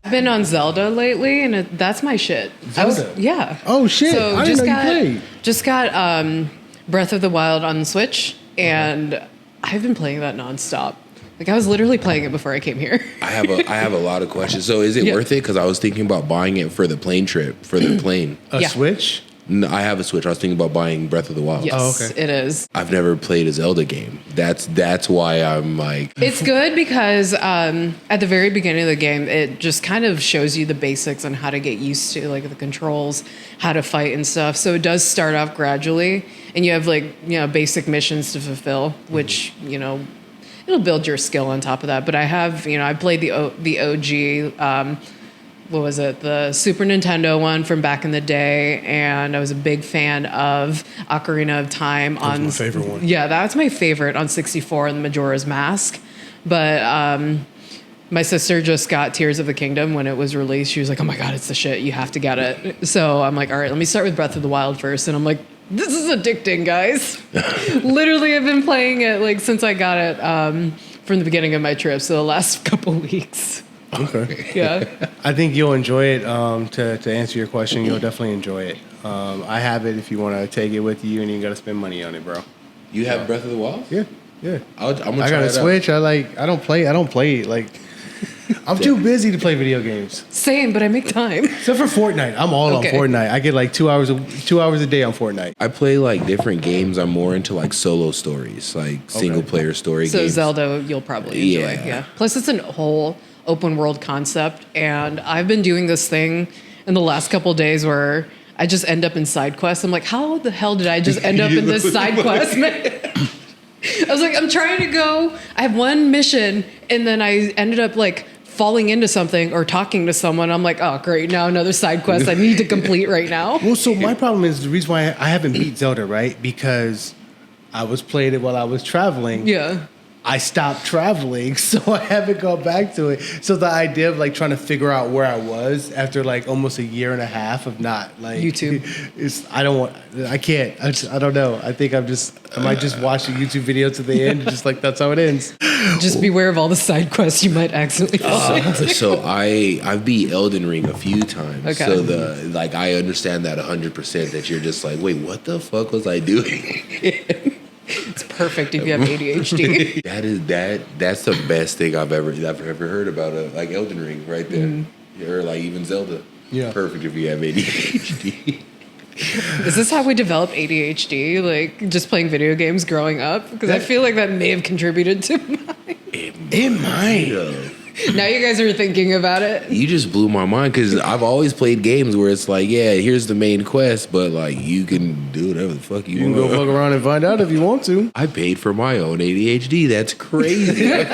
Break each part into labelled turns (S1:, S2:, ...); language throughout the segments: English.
S1: I've been on Zelda lately, and that's my shit.
S2: Zelda?
S1: Yeah.
S2: Oh, shit.
S1: So
S2: I didn't know you played.
S1: Just got Breath of the Wild on the Switch, and I've been playing that nonstop. Like, I was literally playing it before I came here.
S3: I have a lot of questions. So is it worth it? Because I was thinking about buying it for the plane trip, for the plane.
S2: A Switch?
S3: No, I have a Switch. I was thinking about buying Breath of the Wild.
S1: Yes,
S2: Oh, okay.
S1: it is.
S3: I've never played a Zelda game. That's why I'm like...
S1: It's good because at the very beginning of the game, it just kind of shows you the basics on how to get used to like the controls, how to fight and stuff. So it does start off gradually, and you have basic missions to fulfill, which it'll build your skill on top of that. But I have I played the OG. What was it? The Super Nintendo one from back in the day, and I was a big fan of Ocarina of Time.
S2: That was my favorite one.
S1: Yeah, that's my favorite on 64 and the Majora's Mask. But my sister just got Tears of the Kingdom when it was released. She was like, "Oh my god, it's the shit! You have to get it." So I'm like, "All right, let me start with Breath of the Wild first." And I'm like, "This is addicting, guys!" Literally, I've been playing it like since I got it from the beginning of my trip, so the last couple weeks.
S2: Okay.
S1: Yeah.
S2: I think you'll enjoy it. To answer your question, you'll definitely enjoy it. I have it if you want to take it with you, and you got to spend money on it, bro.
S3: You have Breath of the Wild?
S2: Yeah.
S3: I'm gonna try
S2: I got a
S3: it
S2: Switch. I don't play it. Like, I'm too busy to play video games.
S1: Same, but I make time.
S2: Except for Fortnite. I'm all on Fortnite. I get like 2 hours a day on Fortnite.
S3: I play like different games. I'm more into like solo stories, like single player story
S1: So
S3: games.
S1: Zelda, you'll probably enjoy. Yeah. Plus, it's a whole open world concept, and I've been doing this thing in the last couple of days where I just end up in side quests. I'm like, how the hell did I just end up in this side quest? I was like, I'm trying to go. I have one mission, and then I ended up like falling into something or talking to someone. I'm like, oh great, now another side quest I need to complete right now.
S2: Well, so my problem is the reason why I haven't beat Zelda, right? Because I was playing it while I was traveling.
S1: Yeah.
S2: I stopped traveling, so I haven't gone back to it. So the idea of like trying to figure out where I was after like almost a year and a half of not like
S1: YouTube,
S2: I can't. I don't know. I think I might just watch a YouTube video to the end, and just like that's how it ends.
S1: Just beware of all the side quests you might accidentally fall into.
S3: So I've beat Elden Ring a few times.
S1: Okay.
S3: So I understand that 100% that you're just like, wait, what the fuck was I doing?
S1: It's perfect if you have ADHD.
S3: That's the best thing I've ever heard about like Elden Ring right there, or like even Zelda.
S2: Yeah,
S3: perfect if you have ADHD.
S1: Is this how we develop ADHD? Like just playing video games growing up? Because I feel like that may have contributed to mine.
S3: It might have.
S1: Now you guys are thinking about it.
S3: You just blew my mind because I've always played games where it's like, yeah, here's the main quest, but like you can do whatever the fuck you want.
S2: You can go fuck around and find out if you want to.
S3: I paid for my own ADHD. That's crazy. I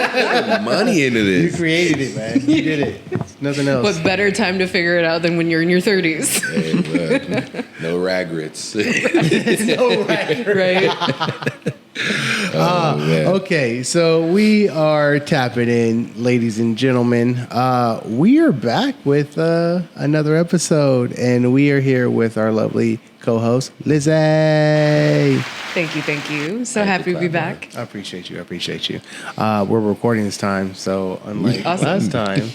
S3: put money into this.
S2: You created it, man. You did it. It's nothing else.
S1: What better time to figure it out than when you're in your 30s?
S3: Hey, no regrets.
S2: No regrets.
S1: Right?
S2: Okay, so we are tapping in, ladies and gentlemen. We are back with another episode, and we are here with our lovely co-host, Lizzay.
S1: Thank you. So happy to be back.
S2: I appreciate you. We're recording this time, so unlike last time.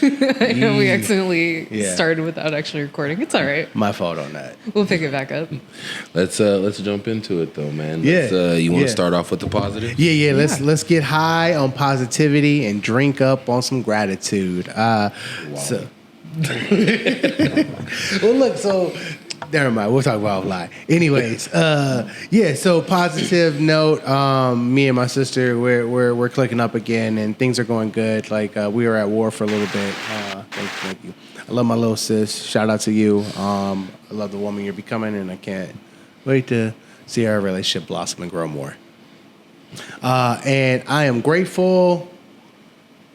S1: We accidentally started without actually recording. It's all right.
S2: My fault on that.
S1: We'll pick it back up.
S3: Let's jump into it though, man. You want to start off with the positive?
S2: Yeah. Let's get high on positivity and drink up on some gratitude. Wow. So, well, look. So, never mind. We'll talk about offline. Anyways, so positive note. Me and my sister, we're clicking up again, and things are going good. Like we were at war for a little bit. Thank you. I love my little sis. Shout out to you. I love the woman you're becoming, and I can't wait to see our relationship blossom and grow more. And I am grateful.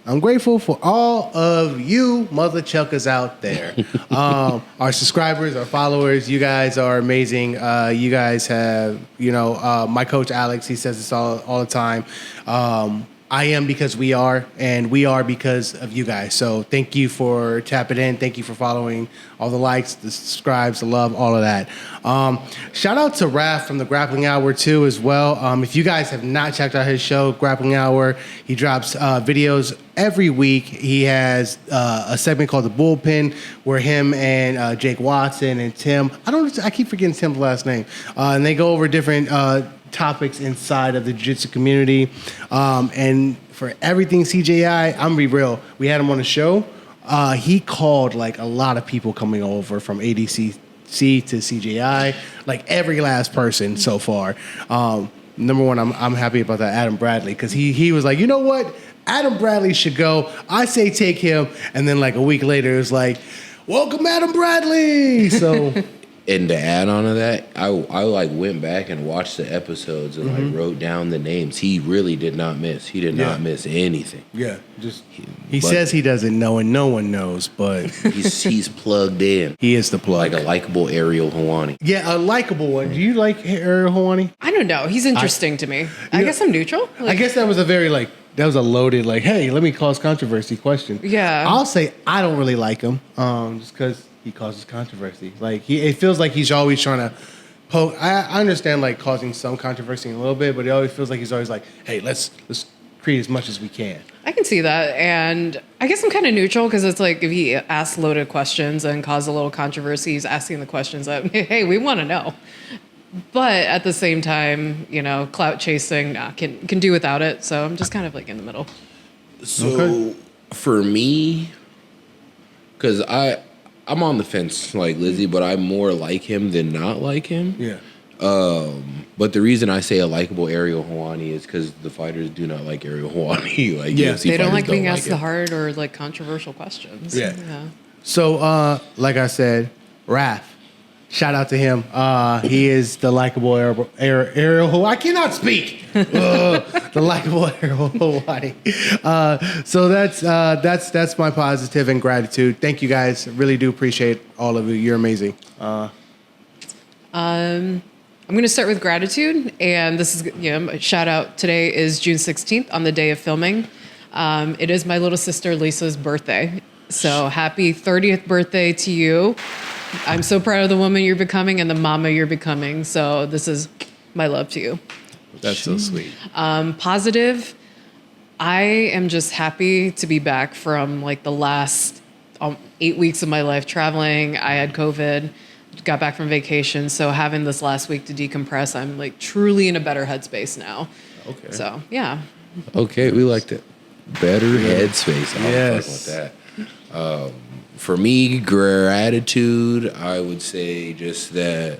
S2: I'm grateful for all of you mother chuckers out there. Our subscribers, our followers, you guys are amazing. You guys have, my coach Alex, he says this all the time. I am because we are, and we are because of you guys. So thank you for tapping in. Thank you for following, all the likes, the subscribes, the love, all of that. Shout out to Raph from the Grappling Hour too as well. If you guys have not checked out his show, Grappling Hour, he drops videos every week. He has a segment called The Bullpen where him and Jake Watson and Tim, I keep forgetting Tim's last name, and they go over different topics inside of the jiu-jitsu community. And for everything CJI, I'm gonna be real. We had him on the show. He called like a lot of people coming over from ADCC to CJI, like every last person so far. Number one, I'm happy about that, Adam Bradley, because he was like, you know what? Adam Bradley should go. I say take him. And then like a week later, it was like, welcome Adam Bradley. So
S3: And to add on to that, I like went back and watched the episodes and like wrote down the names. He really did not miss. He did not miss anything.
S2: Yeah, he says he doesn't know, and no one knows, but
S3: he's plugged in.
S2: he is the plug.
S3: Like a likable Ariel Hawani.
S2: Yeah, a likable one. Do you like Ariel Hawani?
S1: I don't know. He's interesting to me. I guess I'm neutral.
S2: I guess that was a very that was a loaded hey, let me cause controversy question.
S1: Yeah.
S2: I'll say I don't really like him, just because he causes controversy. It feels like he's always trying to poke. I understand causing some controversy a little bit, but it always feels like he's always hey, let's create as much as we can.
S1: I can see that, and I guess I'm kind of neutral because it's if he asks loaded questions and cause a little controversy, he's asking the questions that hey, we want to know. But at the same time, clout chasing can do without it. So I'm just kind of in the middle.
S3: So for me, because I'm on the fence like Lizzay, but I more like him than not like him.
S2: Yeah.
S3: But the reason I say a likable Ariel Hawani is because the fighters do not like Ariel Hawani. UFC
S1: They don't
S3: fighters
S1: like being
S3: like
S1: asked
S3: him.
S1: the hard or controversial questions.
S2: Yeah. So, like I said, Raph, shout out to him. He is the likable Ariel. I cannot speak. The likable Ariel Hawani. So that's my positive and gratitude. Thank you guys. Really do appreciate all of you. You're amazing.
S1: I'm going to start with gratitude, and this is a shout out. Today is June 16th on the day of filming. It is my little sister Lisa's birthday. So happy 30th birthday to you. I'm so proud of the woman you're becoming and the mama you're becoming. So this is my love to you.
S2: That's so sweet.
S1: Positive. I am just happy to be back from the last 8 weeks of my life traveling. I had COVID, got back from vacation. So having this last week to decompress, I'm truly in a better headspace now. Okay. So yeah.
S3: Okay, we liked it. Better headspace.
S2: Yes.
S3: I'm fucking with that. For me, gratitude, I would say just that,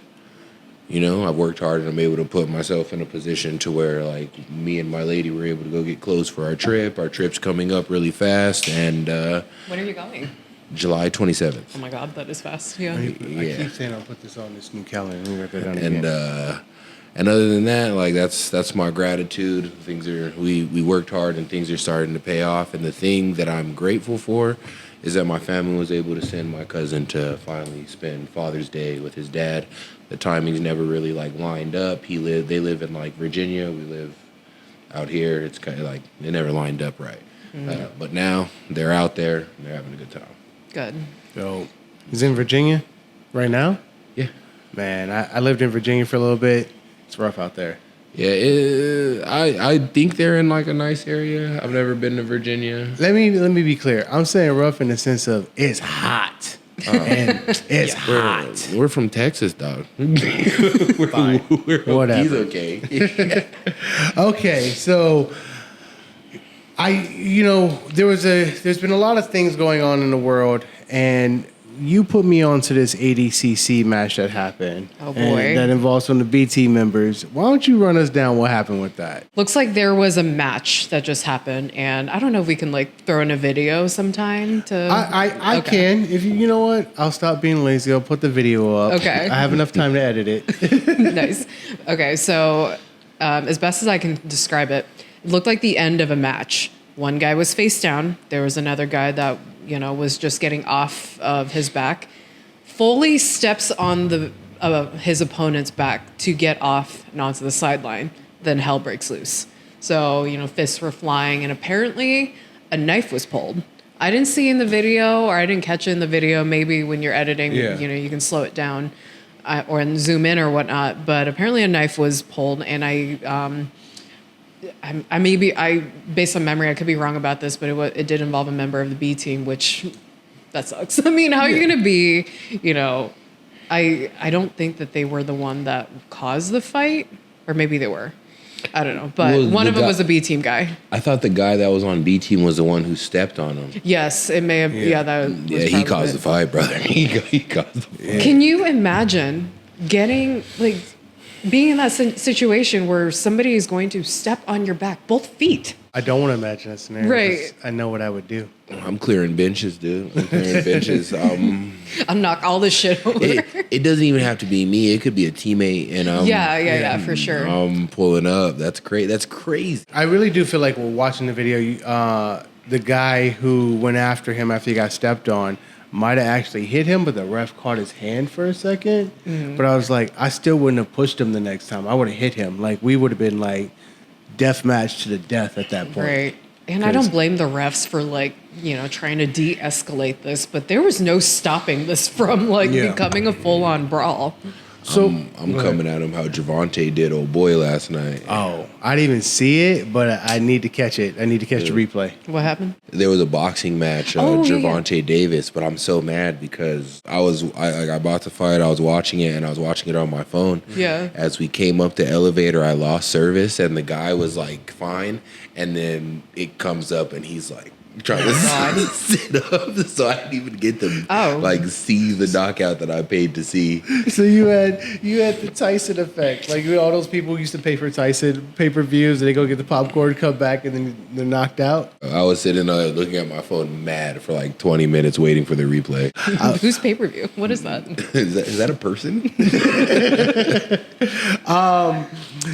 S3: I've worked hard and I'm able to put myself in a position to where me and my lady were able to go get clothes for our trip. Our trip's coming up really fast, and
S1: When are you going?
S3: July 27th.
S1: Oh my God, that is fast. Yeah.
S2: I keep saying I'll put this on this new calendar. Let me write that down
S3: And
S2: again.
S3: and other than that, that's my gratitude. Things are we worked hard and things are starting to pay off. And the thing that I'm grateful for is that my family was able to send my cousin to finally spend Father's Day with his dad. The timing's never really lined up. They live in Virginia. We live out here. It's kind of it never lined up right. But now they're out there and they're having a good time.
S1: Good.
S2: So he's in Virginia right now?
S3: Yeah.
S2: Man, I lived in Virginia for a little bit. It's rough out there.
S3: Yeah, I think they're in a nice area. I've never been to Virginia.
S2: Let me be clear. I'm saying rough in the sense of it's hot. And it's hot.
S3: We're from Texas, dog.
S2: Fine. Whatever.
S3: He's okay.
S2: Okay, so there's been a lot of things going on in the world, and you put me onto this ADCC match that happened.
S1: Oh, boy.
S2: And that involves some of the Bteam members. Why don't you run us down what happened with that?
S1: Looks like there was a match that just happened, and I don't know if we can throw in a video sometime to.
S2: I
S1: Okay.
S2: can. If you know what, I'll stop being lazy. I'll put the video up.
S1: Okay.
S2: I have enough time to edit it.
S1: Nice. Okay, so as best as I can describe it, it looked like the end of a match. One guy was face down. There was another guy that was just getting off of his back. Fully steps on his opponent's back to get off and onto the sideline. Then hell breaks loose. So, fists were flying, and apparently a knife was pulled. I didn't see in the video, or I didn't catch it in the video. Maybe when you're editing, you can slow it down or zoom in or whatnot. But apparently a knife was pulled, and I based on memory, I could be wrong about this, but it did involve a member of the B team, which that sucks. I mean, how are you going to be, I don't think that they were the one that caused the fight, or maybe they were. I don't know, but one of them was a B team guy.
S3: I thought the guy that was on B team was the one who stepped on him.
S1: Yes, it may have. Yeah, that. Was
S3: he caused the fight, brother. He caused the fight.
S1: Can you imagine being in that situation where somebody is going to step on your back, both feet?
S2: I don't want to imagine that scenario.
S1: Right.
S2: I know what I would do.
S3: I'm clearing benches, dude. I'm clearing benches.
S1: I'm knock all this shit over.
S3: It doesn't even have to be me. It could be a teammate, and
S1: yeah, for sure.
S3: I'm pulling up. That's great. That's crazy.
S2: I really do feel like, watching the video, the guy who went after him after he got stepped on might have actually hit him, but the ref caught his hand for a second. But I was like, I still wouldn't have pushed him the next time. I would have hit him. Like, we would have been like death match to the death at that point.
S1: Right. And I don't blame the refs for trying to de-escalate this, but there was no stopping this from becoming a full-on brawl.
S2: So
S3: I'm coming at him how Javante did old boy last night.
S2: Oh, I didn't even see it, but I need to catch it. I need to catch the replay.
S1: What happened?
S3: There was a boxing match, Javante Davis, but I'm so mad because I bought the fight, I was watching it, and I was watching it on my phone.
S1: Yeah.
S3: As we came up the elevator, I lost service, and the guy was like, fine, and then it comes up, and he's like, trying to sit up, so I didn't even get to see the knockout that I paid to see.
S2: So you had the Tyson effect, like all those people who used to pay for Tyson pay-per-views, and they go get the popcorn, come back, and then they're knocked out.
S3: I was sitting looking at my phone, mad for like 20 minutes waiting for the replay.
S1: Who's pay-per-view? What is that?
S3: Is that a person?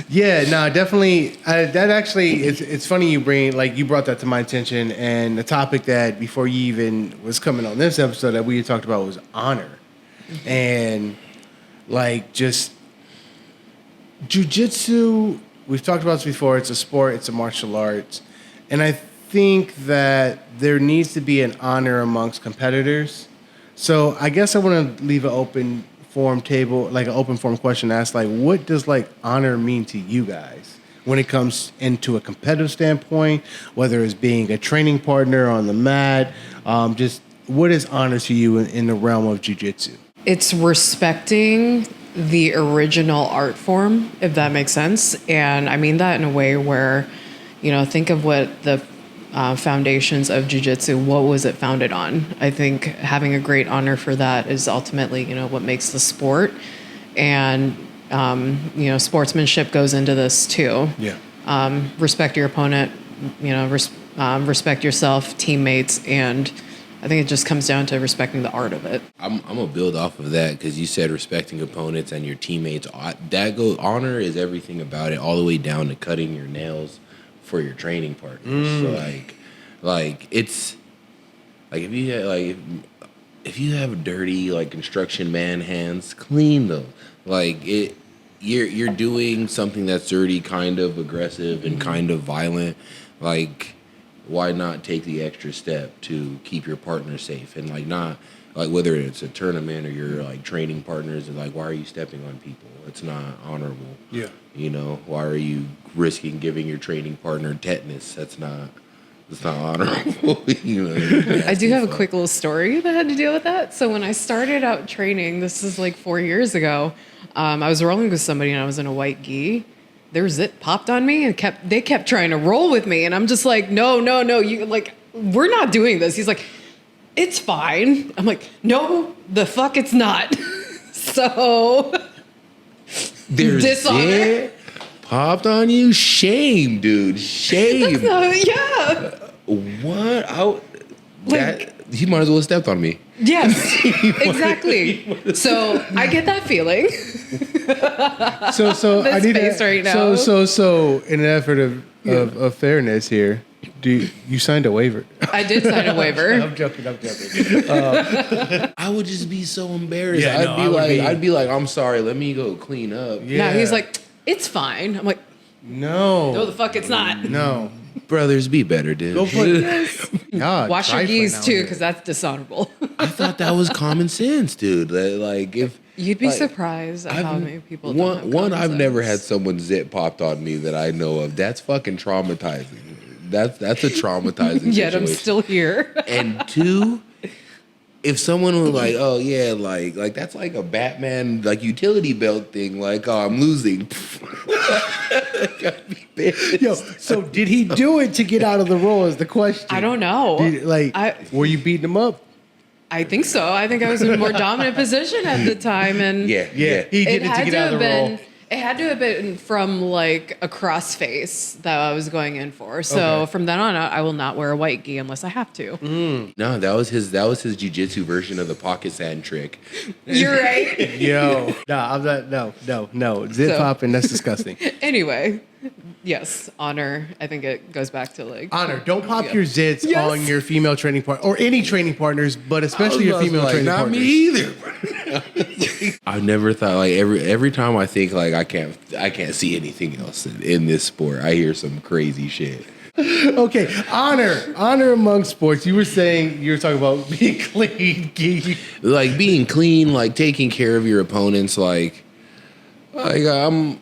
S2: Yeah, no, definitely. That actually, it's funny you brought that to my attention, and the topic that before you even was coming on this episode that we had talked about was honor, and just jiu-jitsu. We've talked about this before. It's a sport. It's a martial arts, and I think that there needs to be an honor amongst competitors. So I guess I want to leave an open form table, like an open form question, ask what does honor mean to you guys when it comes into a competitive standpoint, whether it's being a training partner on the mat, just what is honor to you in the realm of jiu-jitsu? It's
S1: respecting the original art form, if that makes sense. And I mean that in a way where, think of what the foundations of jiu-jitsu, what was it founded on? I think having a great honor for that is ultimately, what makes the sport. And, sportsmanship goes into this too. Yeah. Respect your opponent, respect yourself, teammates, and I think it just comes down to respecting the art of it.
S3: I'm gonna build off of that because you said respecting opponents and your teammates. Honor is everything about it, all the way down to cutting your nails for your training partners. So it's if you have dirty construction man hands, clean them. You're doing something that's dirty, kind of aggressive and kind of violent. Why not take the extra step to keep your partner safe and not whether it's a tournament or your training partners, and why are you stepping on people? It's not honorable. Yeah. Why are you risking giving your training partner tetanus? That's not honorable.
S1: I do have a quick little story that had to deal with that. So when I started out training, this is 4 years ago, I was rolling with somebody and I was in a white gi. Their zip popped on me and they kept trying to roll with me, and I'm just no, you we're not doing this. He's like, it's fine. I'm like, no, the fuck it's not. So
S3: their zip popped on you? Shame, dude. Shame.
S1: Yeah.
S3: What? He might as well have stepped on me.
S1: Yes, exactly. So I get that feeling.
S2: So I need
S1: space right now.
S2: So in an effort of fairness here, you signed a waiver?
S1: I did sign a waiver.
S2: I'm joking.
S3: I would just be so embarrassed.
S2: Yeah,
S3: I'd be like, I'm sorry, let me go clean up.
S1: Yeah. No, he's like, it's fine. I'm like, No, the fuck it's not.
S2: No.
S3: Brothers, be better, dude.
S2: Go put God,
S1: Wash your
S2: trifling
S1: geese
S2: out
S1: too,
S2: here.
S1: because that's dishonorable.
S3: I thought that was common sense, dude. Like if
S1: You'd be
S3: like,
S1: surprised at how many people. don't have
S3: one
S1: common
S3: I've never had
S1: sense.
S3: someone's zit popped on me that I know of. That's fucking traumatizing. That's a traumatizing
S1: Yet I'm
S3: situation.
S1: still here.
S3: And two, if someone was like, oh yeah, like that's like a Batman like utility belt thing, like, oh, I'm losing. Gotta be pissed.
S2: Yo, so did he do it to get out of the role? Is the question.
S1: I don't know.
S2: Were you beating him up?
S1: I think so. I think I was in a more dominant position at the time, and
S3: Yeah.
S2: He did it to get out of the role.
S1: It had to have been from like a crossface that I was going in for. So
S2: Okay.
S1: from then on, I will not wear a white gi unless I have to.
S3: No, that was his jiu-jitsu version of the pocket sand trick.
S1: You're right.
S2: Yo, I'm not. No. Zip
S1: So-
S2: popping. That's disgusting.
S1: Anyway, yes, honor. I think it goes back to like
S2: Honor. Don't pop
S1: Yeah.
S2: your zits
S1: Yes.
S2: on your female training partner or any training partners, but especially your female training
S3: not
S2: partners.
S3: me either. I never thought like every time I think like I can't see anything else in this sport. I hear some crazy shit.
S2: Okay, honor among sports. You were talking about being clean.
S3: Like being clean, like taking care of your opponents. Like I'm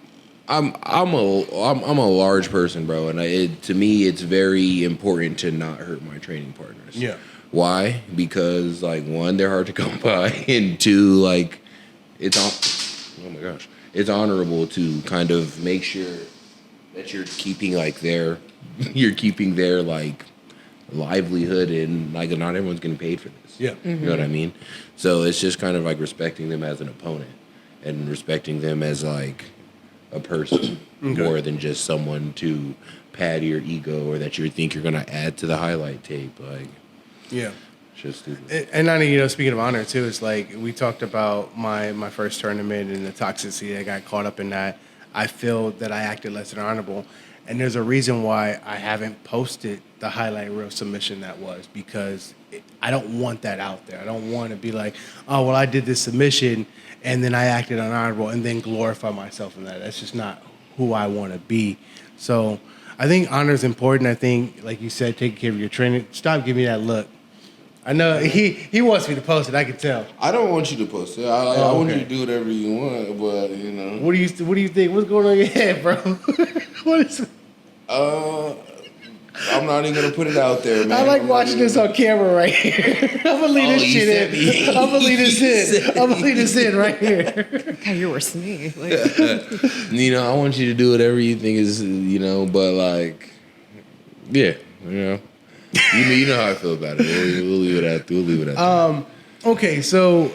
S3: a large person, bro, and to me it's very important to not hurt my training partners.
S2: Yeah.
S3: Why? Because like one, they're hard to come by, and two, like it's honorable to kind of make sure that you're keeping their like livelihood, and like not everyone's getting paid for this.
S2: Yeah.
S3: You know what I mean? So it's just kind of like respecting them as an opponent and respecting them as like a person more than just someone to pad your ego or that you think you're gonna add to the highlight tape. Like,
S2: Yeah.
S3: it's just stupid.
S2: And speaking of honor too, it's like we talked about my first tournament and the toxicity. I got caught up in that. I feel that I acted less than honorable, and there's a reason why I haven't posted the highlight reel submission that was, because I don't want that out there. I don't want to be like, oh well, I did this submission and then I acted unhonorable and then glorify myself in that. That's just not who I want to be. So I think honor is important. I think, like you said, taking care of your training. Stop giving me that look. I know he wants me to post it. I can tell.
S3: I don't want you to post it. I want you to do whatever you want, but you know.
S2: What do you think? What's going on in your head, bro? What is?
S3: I'm not even gonna put it out there, man.
S2: I like watching this on camera right here. I'm gonna leave this
S3: you
S2: shit in. I'm gonna leave this in right here.
S1: God, you're worse than me. Like,
S3: You know, I want you to do whatever you think is, but like, yeah, you know how I feel about it. We'll leave it at that.
S2: Okay, so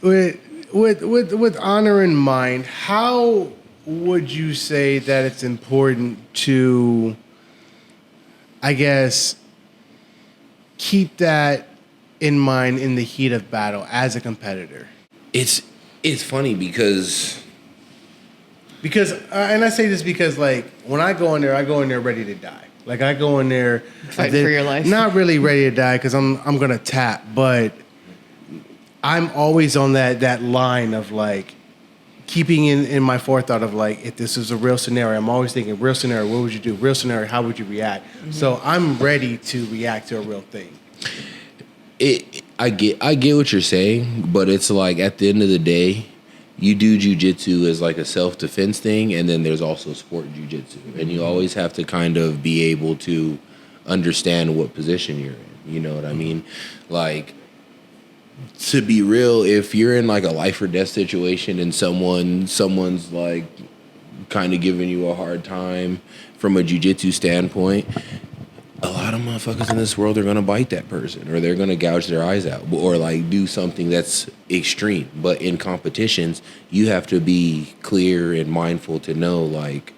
S2: with honor in mind, how would you say that it's important to, I guess, keep that in mind in the heat of battle as a competitor?
S3: It's funny because
S2: and I say this because, like, when I go in there ready to die. Like, I go in there
S1: Fighting for your life.
S2: Not really ready to die because I'm gonna tap, but I'm always on that line of like keeping in my forethought of like, if this is a real scenario, I'm always thinking, real scenario, what would you do? Real scenario, how would you react? Mm-hmm. So I'm ready to react to a real thing.
S3: I get what you're saying, but it's like at the end of the day, you do jiu-jitsu as like a self-defense thing, and then there's also sport jiu-jitsu, and you always have to kind of be able to understand what position you're in. You know what I mean? Like, to be real, if you're in like a life or death situation and someone's like kind of giving you a hard time from a jiu-jitsu standpoint, a lot of motherfuckers in this world are gonna bite that person, or they're gonna gouge their eyes out, or like do something that's extreme. But in competitions, you have to be clear and mindful to know like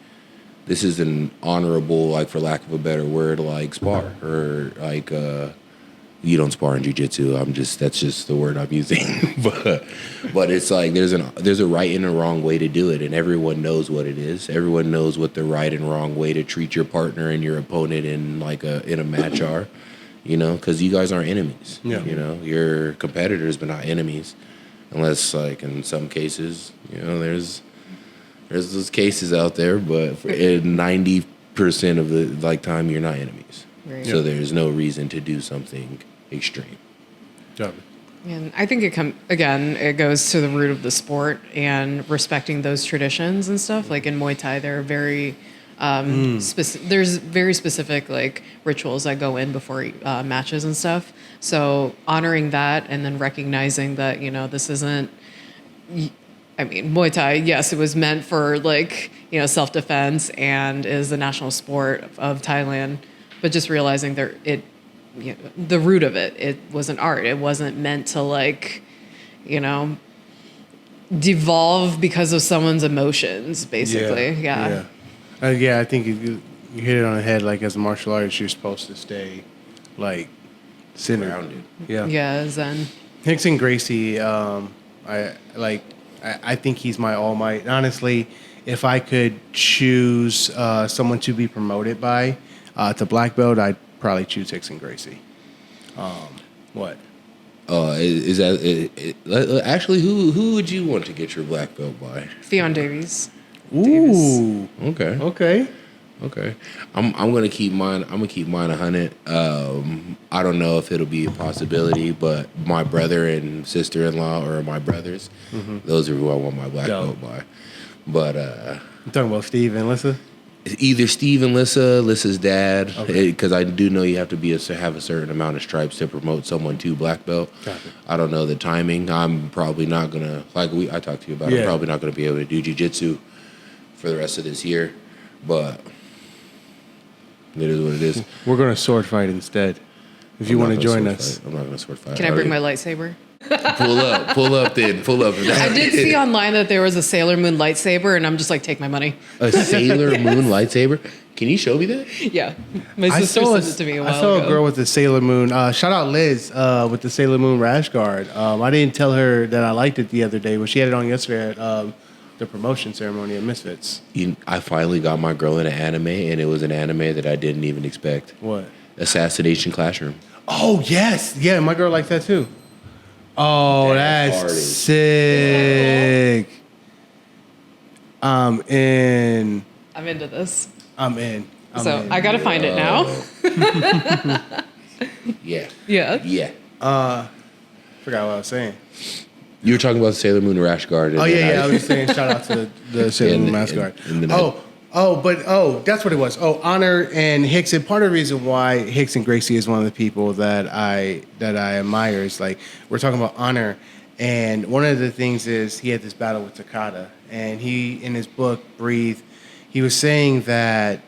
S3: this is an honorable, like for lack of a better word, like spar, or like you don't spar in jiu-jitsu. That's just the word I'm using. but it's like there's a right and a wrong way to do it, and everyone knows what it is. Everyone knows what the right and wrong way to treat your partner and your opponent in a match are. Because you guys aren't enemies.
S2: Yeah.
S3: You're competitors, but not enemies, unless like in some cases, there's There's those cases out there, but for 90% of the time, you're not enemies.
S1: Right.
S3: So there's no reason to do something extreme.
S1: And I think it goes to the root of the sport and respecting those traditions and stuff. Like in Muay Thai, there are very there's very specific like rituals that go in before matches and stuff. So honoring that and then recognizing that, you know, this isn't. I mean, Muay Thai, yes, it was meant for like, you know, self-defense and is the national sport of Thailand, but just realizing the root of it was an art. It wasn't meant to like, you know, devolve because of someone's emotions, basically. Yeah.
S2: I think you hit it on the head. Like as a martial artist, you're supposed to stay like centered.
S3: Grounded.
S1: Yeah, Zen.
S2: Rickson Gracie, I think he's my all might. Honestly, if I could choose someone to be promoted by to black belt, I'd probably choose Rickson Gracie. What?
S3: Is that actually who would you want to get your black belt by?
S1: Ffion Davies.
S2: Ooh.
S3: Okay. I'm gonna keep mine. I'm gonna keep mine 100. I don't know if it'll be a possibility, but my brother and sister-in-law, or my brothers, those are who I want my black belt by. But
S2: I'm talking about Steve and Lissa.
S3: Either Steve and Lissa's dad, because I do know you have to have a certain amount of stripes to promote someone to black belt.
S2: Gotcha.
S3: I don't know the timing. I'm probably not gonna I talked to you about. I'm probably not gonna be able to do JiuJitsu for the rest of this year, but. It is what it is.
S2: We're going to sword fight instead. If you want to join us.
S3: I'm not going to sword fight.
S1: Can I bring my lightsaber?
S3: Pull up then. Pull up.
S1: I did see online that there was a Sailor Moon lightsaber, and I'm just like, take my money.
S3: A Sailor Moon lightsaber? Can you show me that?
S1: Yeah. My sister sent it to me a while ago.
S2: I saw a girl with the Sailor Moon. Shout out Liz with the Sailor Moon rash guard. I didn't tell her that I liked it the other day, but she had it on yesterday at the promotion ceremony at Misfits.
S3: I finally got my girl into anime, and it was an anime that I didn't even expect.
S2: What?
S3: Assassination Classroom.
S2: Oh, yes. Yeah, my girl likes that too. Oh, that's sick. I'm in.
S1: I'm into this.
S2: I'm in.
S1: I got to find it now.
S3: Yeah.
S2: Forgot what I was saying.
S3: You were talking about Sailor Moon rash guard.
S2: Oh, yeah. I was saying shout out to the Sailor Moon rash guard. That's what it was. Oh, Honor and Rickson. Part of the reason why Rickson Gracie is one of the people that I admire is like we're talking about Honor, and one of the things is he had this battle with Takada, and he in his book Breathe, he was saying that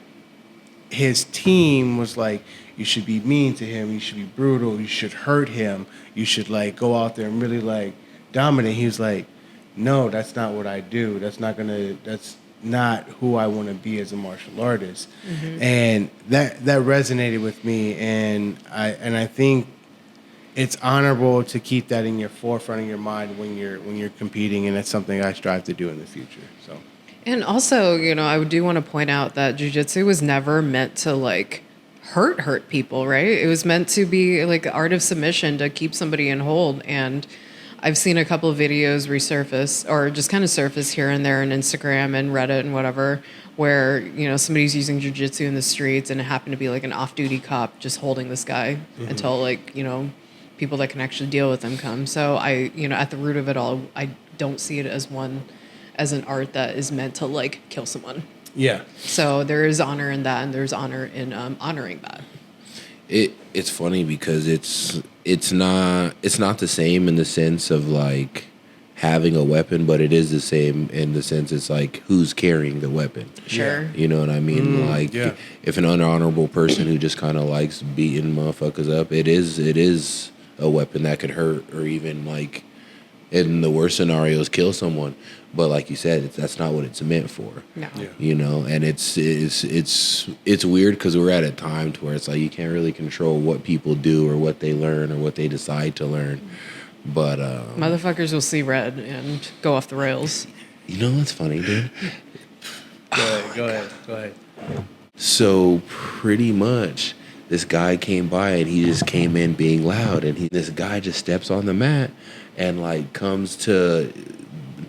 S2: his team was like, you should be mean to him, you should be brutal, you should hurt him, you should like go out there and really like dominate. He was like, no, that's not what I do. That's not who I want to be as a martial artist. And that resonated with me, and I think it's honorable to keep that in your forefront of your mind when you're competing, and that's something I strive to do in the future. So,
S1: and also, you know, I do want to point out that jiu-jitsu was never meant to like hurt people, right? It was meant to be like the art of submission to keep somebody in hold. And I've seen a couple of videos resurface or just kind of surface here and there on Instagram and Reddit and whatever, where, you know, somebody's using jiu-jitsu in the streets and it happened to be like an off-duty cop just holding this guy until like, you know, people that can actually deal with him come. So at the root of it all, I don't see it as an art that is meant to like kill someone.
S2: Yeah.
S1: So there is honor in that, and there's honor in honoring that.
S3: It's funny because it's not the same in the sense of like having a weapon, but it is the same in the sense it's like who's carrying the weapon.
S1: Sure.
S3: You know what I mean? If an unhonorable person who just kind of likes beating motherfuckers up, it is a weapon that could hurt or even like in the worst scenarios kill someone. But like you said, that's not what it's meant for.
S1: No.
S2: Yeah.
S3: You know, and it's weird because we're at a time to where it's like you can't really control what people do or what they learn or what they decide to learn. But
S1: motherfuckers will see red and go off the rails.
S3: You know what's funny, dude?
S2: Go ahead.
S3: So pretty much, this guy came by and he just came in being loud, and this guy just steps on the mat and like comes to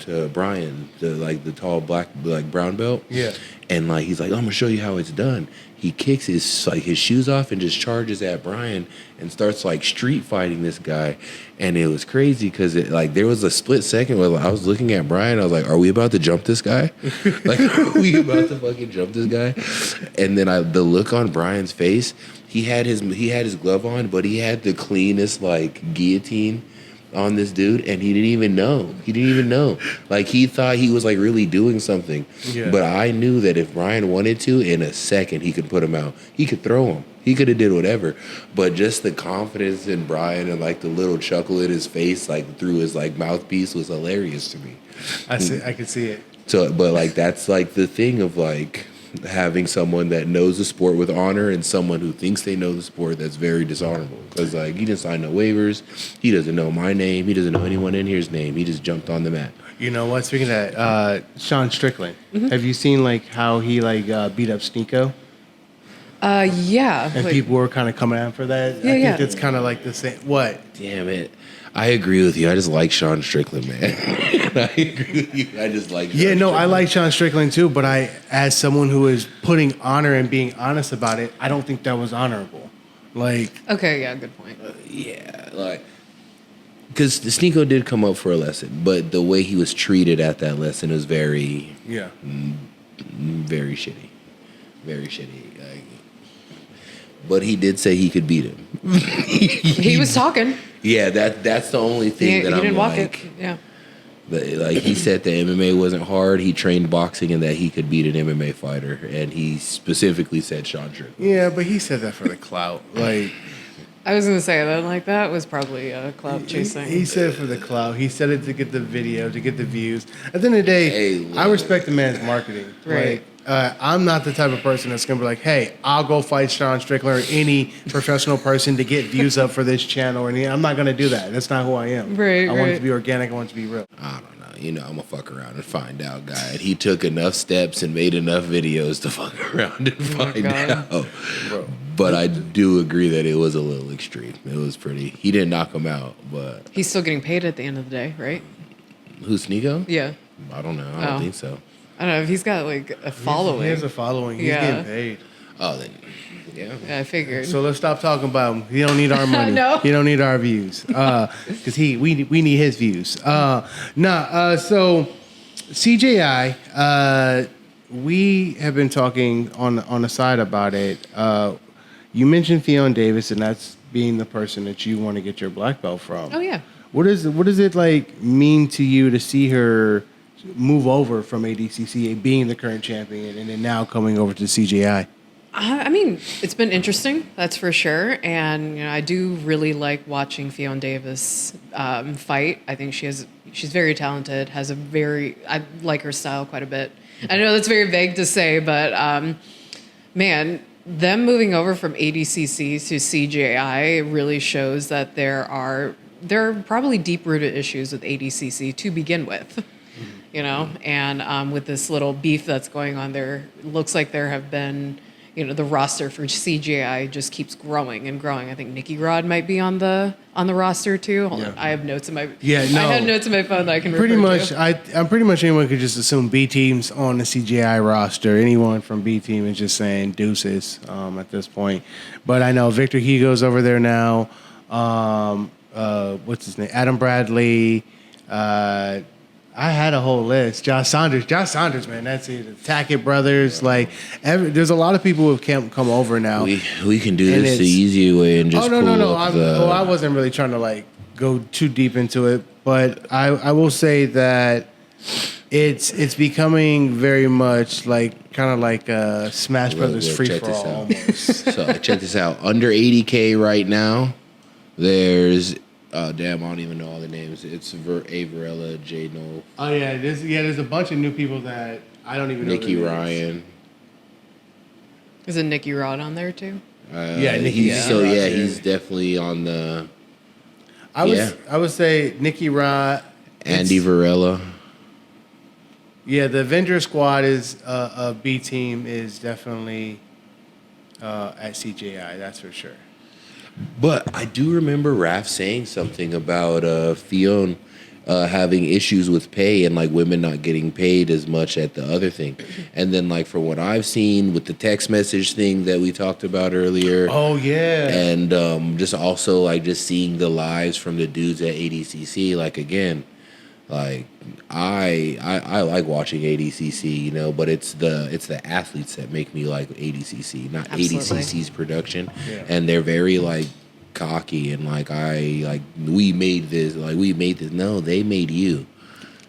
S3: to Brian, the tall black brown belt.
S2: Yeah.
S3: And like he's like, I'm gonna show you how it's done. He kicks his shoes off and just charges at Brian and starts like street fighting this guy. And it was crazy because there was a split second where I was looking at Brian. I was like, are we about to jump this guy? Like, are we about to fucking jump this guy? And then the look on Brian's face, he had his glove on, but he had the cleanest like guillotine on this dude, and he didn't even know. Like, he thought he was like really doing something. Yeah. But I knew that if Brian wanted to, in a second he could put him out. He could throw him. He could have did whatever. But just the confidence in Brian and like the little chuckle in his face, like through his like mouthpiece, was hilarious to me.
S2: I could see it.
S3: So, but like that's like the thing of like having someone that knows the sport with honor and someone who thinks they know the sport that's very dishonorable. Because like he didn't sign no waivers, he doesn't know my name, he doesn't know anyone in here's name. He just jumped on the mat.
S2: You know what? Speaking of that, Sean Strickland, have you seen like how he like beat up Sneeko?
S1: Yeah.
S2: And people were kind of coming out for that.
S1: Yeah,
S2: I think it's kind of like the same. What?
S3: Damn it. I agree with you. I just like Sean Strickland, man. I agree with you. I just like Sean Strickland.
S2: I like Sean Strickland too, but as someone who is putting honor and being honest about it, I don't think that was honorable. Like,
S1: okay, yeah, good point.
S3: Because Sneeko did come up for a lesson, but the way he was treated at that lesson was very shitty. Very shitty. But he did say he could beat him.
S1: He was talking.
S3: Yeah, that's the only thing that
S1: he
S3: I'm
S1: didn't walk
S3: like.
S1: it. Yeah.
S3: But like he said that MMA wasn't hard. He trained boxing and that he could beat an MMA fighter. And he specifically said Sean Strickland.
S2: Yeah, but he said that for the clout. Like,
S1: I was gonna say that was probably a clout chasing.
S2: He said it for the clout. He said it to get the video, to get the views. At the end of the day, I respect the man's marketing.
S1: Right.
S2: I'm not the type of person that's going to be like, hey, I'll go fight Sean Strickland or any professional person to get views up for this channel. I'm not going to do that. That's not who I am.
S1: Right,
S2: I want it to be organic. I want it to be real.
S3: I don't know. I'm going to fuck around and find out, guy. And he took enough steps and made enough videos to fuck around and find out. Bro. But I do agree that it was a little extreme. It was pretty. He didn't knock him out, but...
S1: He's still getting paid at the end of the day, right?
S3: Who's Sneeko?
S1: Yeah.
S3: I don't know. I don't think so.
S1: I don't know if he's got like a following.
S2: He has a following. He's getting paid.
S3: Oh, then, yeah.
S1: Yeah, I figured.
S2: So let's stop talking about him. He don't need our money.
S1: No.
S2: He don't need our views. Because we need his views. So CJI, we have been talking on the side about it. You mentioned Ffion Davies, and that's being the person that you want to get your black belt from.
S1: Oh yeah.
S2: What does it like mean to you to see her move over from ADCC, being the current champion, and then now coming over to CJI?
S1: I mean, it's been interesting, that's for sure. And I do really like watching Ffion Davies fight. I think she's very talented. I like her style quite a bit. I know that's very vague to say, but man, them moving over from ADCC to CJI really shows that there are probably deep-rooted issues with ADCC to begin with. And with this little beef that's going on there, it looks like there have been, the roster for CGI just keeps growing and growing. I think Nikki Rod might be on the roster too. Hold on. I have notes in my I had notes in my phone that I can
S2: pretty
S1: refer
S2: much
S1: to.
S2: I'm pretty much anyone could just assume Bteam's on the CGI roster. Anyone from Bteam is just saying deuces at this point. But I know Victor Hugo's over there now. What's his name? Adam Bradley. I had a whole list. Josh Saunders, man, that's it. The Tackett brothers, there's a lot of people who have come over now.
S3: We can do this the easy way and just
S2: no. I wasn't really trying to go too deep into it, but I will say that it's becoming very much kind of like a Smash Brothers free for all almost.
S3: So check this out. Under 80K right now, there's. Oh, damn, I don't even know all the names. It's Varela, J. Noel.
S2: Oh, yeah. There's a bunch of new people that I don't even know.
S3: Nikki Ryan.
S1: Is it Nikki Rod on there, too?
S2: Nikki.
S3: He's definitely on the...
S2: I would say Nikki Rod.
S3: Andy Varela.
S2: Yeah, the Avenger Squad is... Bteam is definitely at CJI, that's for sure.
S3: But I do remember Raph saying something about Ffion having issues with pay and like women not getting paid as much at the other thing. And then like from what I've seen with the text message thing that we talked about earlier.
S2: Oh yeah.
S3: And just also like just seeing the lives from the dudes at ADCC. Like again, like I like watching ADCC, you know, but it's the athletes that make me like ADCC, not
S1: Absolutely.
S3: ADCC's production.
S2: Yeah.
S3: And they're very like cocky and like we made this. No, they made you,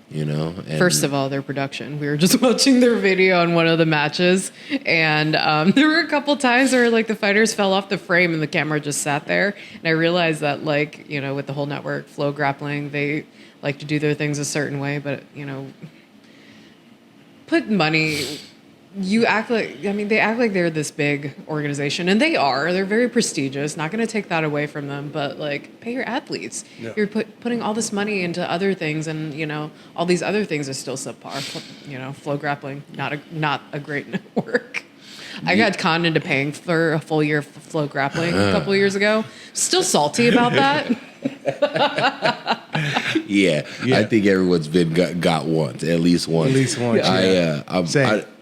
S3: you know. And
S1: First of all, their production. We were just watching their video on one of the matches, and there were a couple times where like the fighters fell off the frame and the camera just sat there. And I realized that, like, you know, with the whole network, Flow Grappling, they like to do their things a certain way, but you know, put money. They act like they're this big organization, and they are. They're very prestigious. Not going to take that away from them, but like, pay your athletes.
S2: Yeah.
S1: You're putting all this money into other things, and you know, all these other things are still subpar. You know, Flow Grappling, not a great network. I got conned into paying for a full year of Flow Grappling a couple of years ago. Still salty about that.
S3: Yeah, I think everyone's been got once, at least once.
S2: At least once.
S3: Yeah.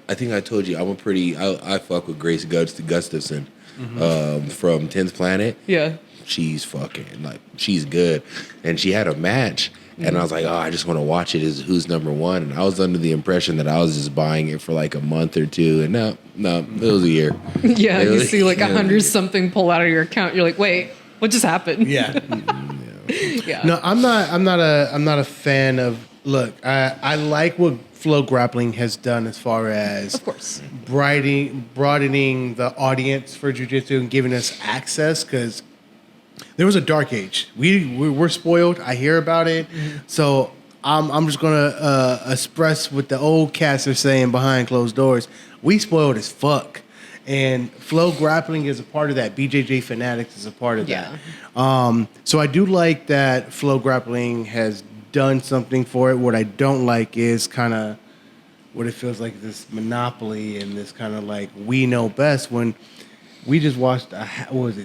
S3: I think I told you I fuck with Grace Gustafson from 10th Planet.
S1: Yeah.
S3: She's fucking like she's good, and she had a match, and I was like, oh, I just want to watch it. Is who's number one? And I was under the impression that I was just buying it for like a month or two, and no, it was a year.
S1: Yeah, you see like 100 something pull out of your account. You're like, wait, what just happened?
S2: Yeah.
S1: Yeah.
S2: No, I'm not a fan of. Look, I like what Flow Grappling has done as far as,
S1: Of course.
S2: broadening the audience for jiu-jitsu and giving us access, because there was a dark age. We're spoiled. I hear about it, so I'm just gonna express what the old cats are saying behind closed doors. We spoiled as fuck. And Flow Grappling is a part of that. BJJ Fanatics is a part of that. So I do like that Flow Grappling has done something for it. What I don't like is kind of what it feels like, this monopoly and this kind of like we know best, when we just watched was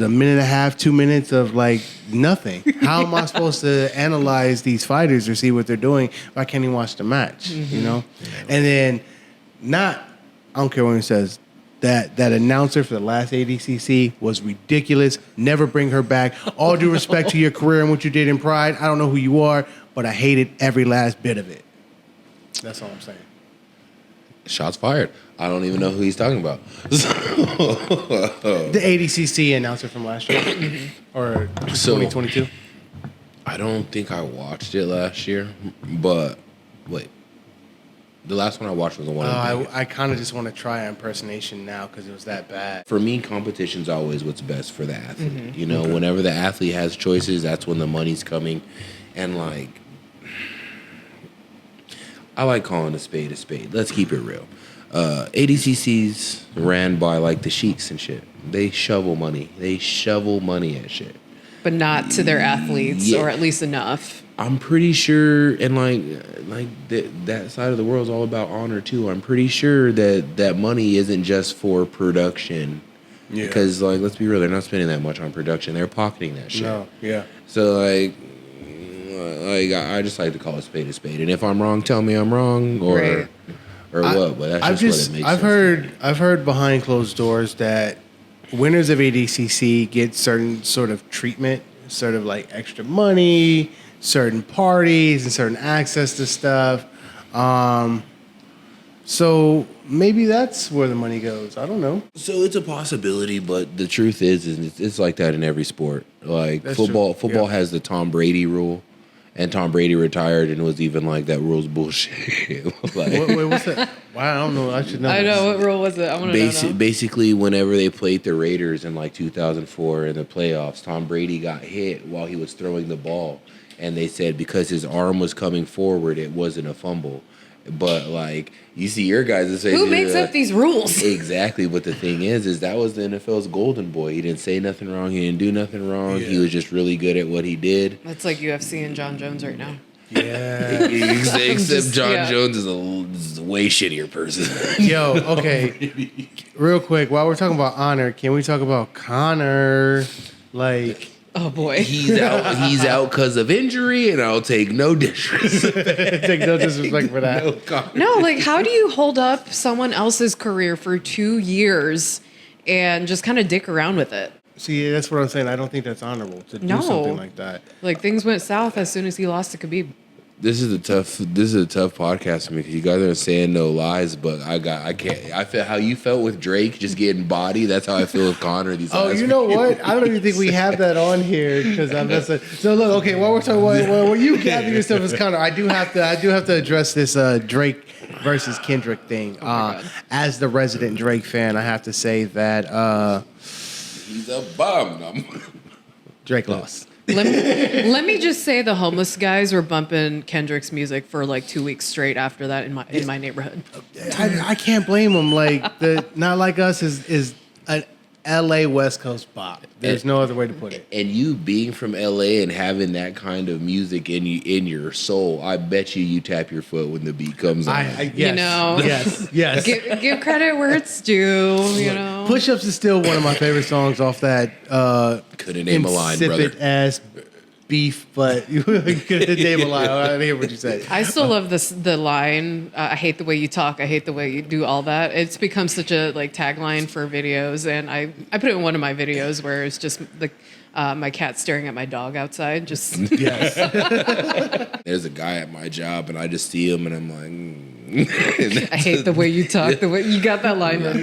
S2: a minute and a half, 2 minutes of like nothing. How am I supposed to analyze these fighters or see what they're doing if I can't even watch the match, you know? And then I don't care what he says, that announcer for the last ADCC was ridiculous. Never bring her back. All due respect to your career and what you did in Pride. I don't know who you are, but I hated every last bit of it. That's all I'm saying.
S3: Shots fired. I don't even know who he's talking about.
S2: The ADCC announcer from last year or 2022.
S3: I don't think I watched it last year, but wait. The last one I watched was the one.
S2: I kind of just want to try impersonation now because it was that bad.
S3: For me, competition's always what's best for the athlete. You know, whenever the athlete has choices, that's when the money's coming. And like, I like calling a spade a spade. Let's keep it real. ADCC's ran by like the sheiks and shit. They shovel money. They shovel money at shit.
S1: But not to their athletes, or at least enough.
S3: I'm pretty sure, and that side of the world is all about honor too. I'm pretty sure that money isn't just for production, because like, let's be real, they're not spending that much on production. They're pocketing that shit.
S2: No, yeah.
S3: So like I just like to call a spade, and if I'm wrong, tell me I'm wrong, or what. But that's just what it makes.
S2: I've heard behind closed doors that winners of ADCC get certain sort of treatment, sort of like extra money, certain parties, and certain access to stuff. So maybe that's where the money goes. I don't know.
S3: So it's a possibility, but the truth is it's like that in every sport. Like
S2: that's
S3: football,
S2: true.
S3: football has the Tom Brady rule, and Tom Brady retired, and it was even like that rule's bullshit. Like,
S2: Wait, what's that? Wow, I don't know. I should know.
S1: I know. What rule was it? I want to know now.
S3: Basically, whenever they played the Raiders in like 2004 in the playoffs, Tom Brady got hit while he was throwing the ball. And they said because his arm was coming forward, it wasn't a fumble. But like, you see your guys that say,
S1: who makes up these rules?
S3: Exactly. But the thing is that was the NFL's golden boy. He didn't say nothing wrong. He didn't do nothing wrong. Yeah. He was just really good at what he did.
S1: That's like UFC and John Jones right now.
S2: Yeah.
S3: Except John Jones is a way shittier person.
S2: Yo, okay. Real quick, while we're talking about honor, can we talk about Connor? Like,
S1: Oh boy.
S3: He's out because of injury, and I'll take no disrespect.
S2: Take no disrespect for that.
S1: No, like how do you hold up someone else's career for 2 years and just kind of dick around with it?
S2: See, that's what I'm saying. I don't think that's honorable to do something like that.
S1: Like things went south as soon as he lost to Khabib.
S3: This is a tough podcast for me because you guys are saying no lies, but I can't. I feel how you felt with Drake just getting body. That's how I feel with Conor.
S2: You know what? I don't even think we have that on here because I'm just so look. Okay, while we're talking, while you gather yourself as Conor, I do have to address this Drake versus Kendrick thing. As the resident Drake fan, I have to say that
S3: he's a bum.
S2: Drake lost.
S1: Let me just say the homeless guys were bumping Kendrick's music for like 2 weeks straight after that in my neighborhood.
S2: I can't blame them. Like the Not Like Us is an LA West Coast bop. There's no other way to put it.
S3: And you being from LA and having that kind of music in your soul, I bet you tap your foot when the beat comes on.
S2: Yes,
S1: you know,
S2: yes.
S1: Give credit where it's due. You know,
S2: Push Ups is still one of my favorite songs off that.
S3: Couldn't name a line, brother.
S2: Insipid ass beef, but you couldn't name a line. I didn't hear what you said.
S1: I still love the line. I hate the way you talk. I hate the way you do all that. It's become such a like tagline for videos, and I put it in one of my videos where it's just like my cat staring at my dog outside. Just
S2: Yes.
S3: There's a guy at my job, and I just see him, and I'm like.
S1: I hate the way you talk. The way you got that line.
S3: I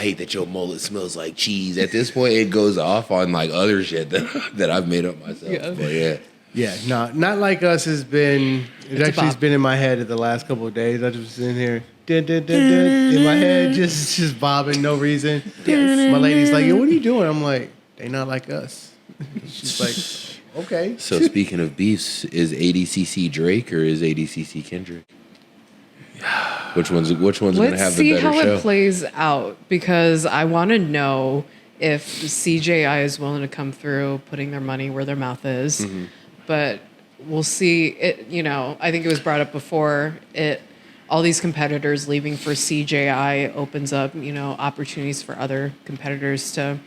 S3: hate that your mullet smells like cheese. At this point, it goes off on like other shit that I've made up myself.
S1: Yeah.
S3: But yeah.
S2: Yeah, no, Not Like Us has been. It's been in my head the last couple of days. I just been in here, in my head, just bobbing, no reason.
S1: Yes.
S2: My lady's like, "Yo, what are you doing?" I'm like, "They not like us." She's like, "Okay."
S3: So speaking of beefs, is ADCC Drake or is ADCC Kendrick? Which one's going to have the better show?
S1: Let's see how it plays out because I want to know if CJI is willing to come through, putting their money where their mouth is. Mm-hmm. But we'll see. It, I think it was brought up before. All these competitors leaving for CJI opens up, opportunities for other competitors to,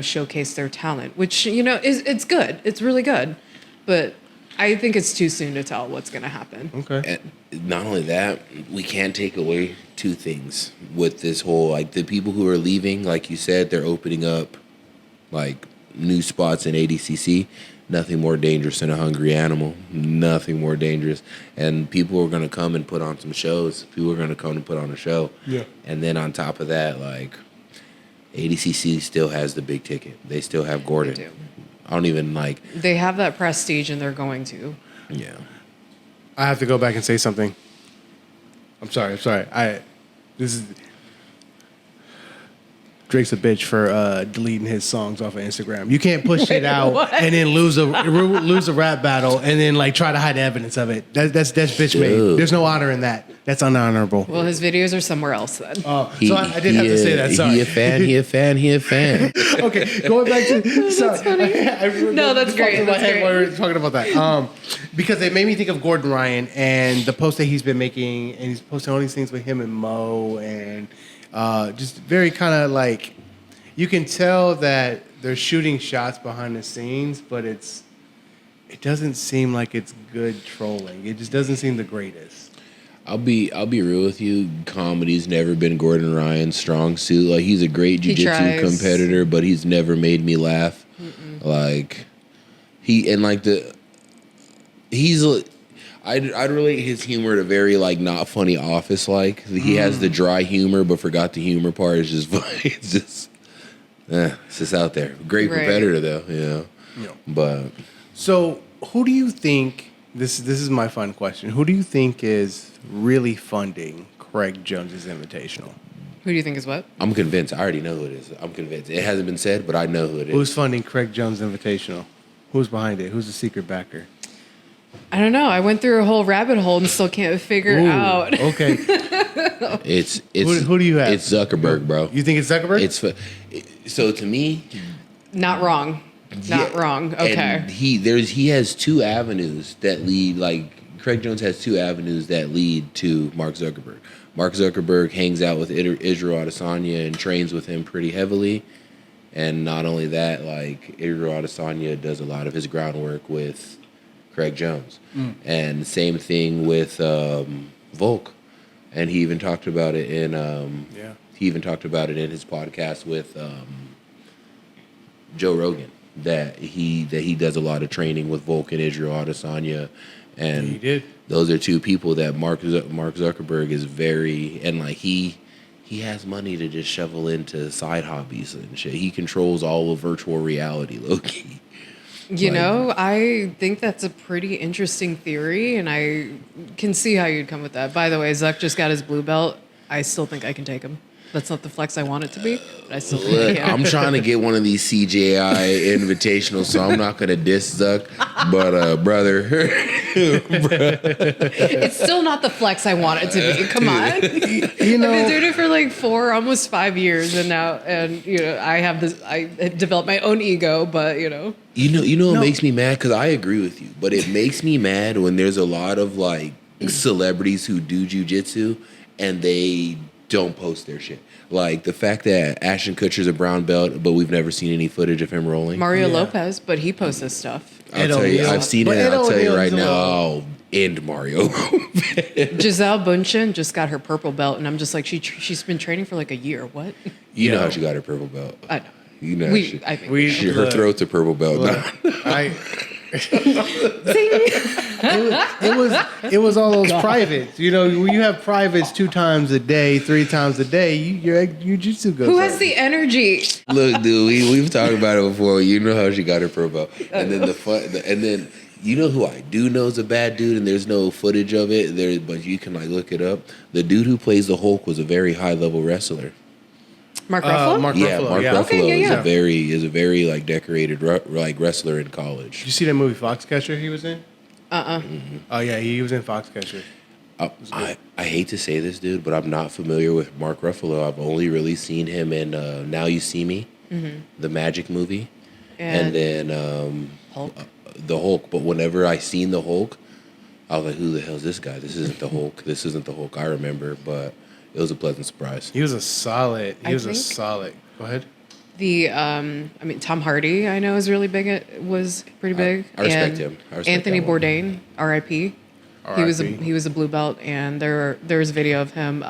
S1: showcase their talent, which it's good. It's really good, but I think it's too soon to tell what's going to happen.
S2: Okay.
S3: And not only that, we can't take away two things with this whole, like, the people who are leaving, like you said, they're opening up, like, new spots in ADCC. Nothing more dangerous than a hungry animal. Nothing more dangerous. And people are going to come and put on some shows. People are going to come and put on a show.
S2: Yeah.
S3: And then on top of that, like, ADCC still has the big ticket. They still have Gordon.
S1: They do.
S3: I don't even like.
S1: They have that prestige, and they're going to.
S3: Yeah.
S2: I have to go back and say something. I'm sorry. Drake's a bitch for deleting his songs off of Instagram. You can't push shit out and then lose a rap battle and then like try to hide evidence of it. That's bitch made. There's no honor in that. That's unhonorable.
S1: Well, his videos are somewhere else then.
S2: So I did have to say that. Sorry.
S3: He a fan.
S2: Okay, going back to sorry.
S1: No, that's great.
S2: While we were talking about that, because it made me think of Gordon Ryan and the post that he's been making, and he's posting all these things with him and Mo, and just very kind of like you can tell that they're shooting shots behind the scenes, but it doesn't seem like it's good trolling. It just doesn't seem the greatest.
S3: I'll be real with you. Comedy's never been Gordon Ryan's strong suit. Like, he's a great jiu-jitsu competitor, but he's never made me laugh. Mm-mm. Like I'd relate his humor to very like not funny Office like. He has the dry humor, but forgot the humor part. It's just it's just out there. Great competitor though,
S2: Yeah.
S3: But
S2: so, who do you think? This is my fun question. Who do you think is really funding Craig Jones' Invitational?
S1: Who do you think is what?
S3: I'm convinced. I already know who it is. I'm convinced. It hasn't been said, but I know who it is.
S2: Who's funding Craig Jones Invitational? Who's behind it? Who's the secret backer?
S1: I don't know. I went through a whole rabbit hole and still can't figure it out.
S2: Okay.
S3: It's
S2: who do you have?
S3: It's Zuckerberg, bro.
S2: You think it's Zuckerberg?
S3: So to me,
S1: not wrong. Not wrong. Okay.
S3: And he has two avenues that lead. Like, Craig Jones has two avenues that lead to Mark Zuckerberg. Mark Zuckerberg hangs out with Israel Adesanya and trains with him pretty heavily, And not only that, like Israel Adesanya does a lot of his groundwork with Craig Jones, and same thing with Volk. And he even talked about it in his podcast with Joe Rogan, that he does a lot of training with Volk and Israel Adesanya, and
S2: he did.
S3: Those are two people that Mark Zuckerberg is very, and like he has money to just shovel into side hobbies and shit. He controls all of virtual reality, low-key.
S1: You know, I think that's a pretty interesting theory, and I can see how you'd come with that. By the way, Zuck just got his blue belt. I still think I can take him. That's not the flex I want it to be, but I still think I can.
S3: I'm trying to get one of these CJI invitationals, so I'm not gonna diss Zuck, but brother,
S1: It's still not the flex I want it to be. Come on.
S2: You know,
S1: I've been doing it for like almost 5 years, and I have this. I developed my own ego, but
S3: You know what makes me mad? Because I agree with you, but it makes me mad when there's a lot of like celebrities who do jujitsu and they don't post their shit. Like the fact that Ashton Kutcher's a brown belt, but we've never seen any footage of him rolling.
S1: Mario Lopez, but he posts his stuff.
S3: I'll tell you, I've seen it. I'll tell you right now, I'll end Mario.
S1: Giselle Bundchen just got her purple belt, and I'm just like, she's been training for like a year. What?
S3: You know how she got her purple belt.
S1: I know.
S3: You know,
S1: I think
S3: her throat's a purple belt.
S2: It was all those privates. You know, when you have privates 2 times a day, 3 times a day, your jiu-jitsu goes.
S1: Who has the energy?
S3: Look, dude, we've talked about it before. You know how she got her purple belt, and then and then you know who I do know is a bad dude, and there's no footage of it there, but you can like look it up. The dude who plays the Hulk was a very high level wrestler.
S1: Mark Ruffalo?
S3: Mark Ruffalo is a very like decorated like wrestler in college.
S2: Did you see that movie Foxcatcher he was in? Oh yeah, he was in Foxcatcher.
S3: I hate to say this, dude, but I'm not familiar with Mark Ruffalo. I've only really seen him in Now You See Me, the Magic movie, and then
S1: Hulk.
S3: The Hulk. But whenever I seen the Hulk, I was like, "Who the hell is this guy? This isn't the Hulk. This isn't the Hulk I remember." But it was a pleasant surprise.
S2: He was a solid. Go ahead.
S1: Tom Hardy, I know is really big. Was pretty big.
S3: I respect him.
S1: Anthony Bourdain, R.I.P. He was a blue belt, and there's a video of him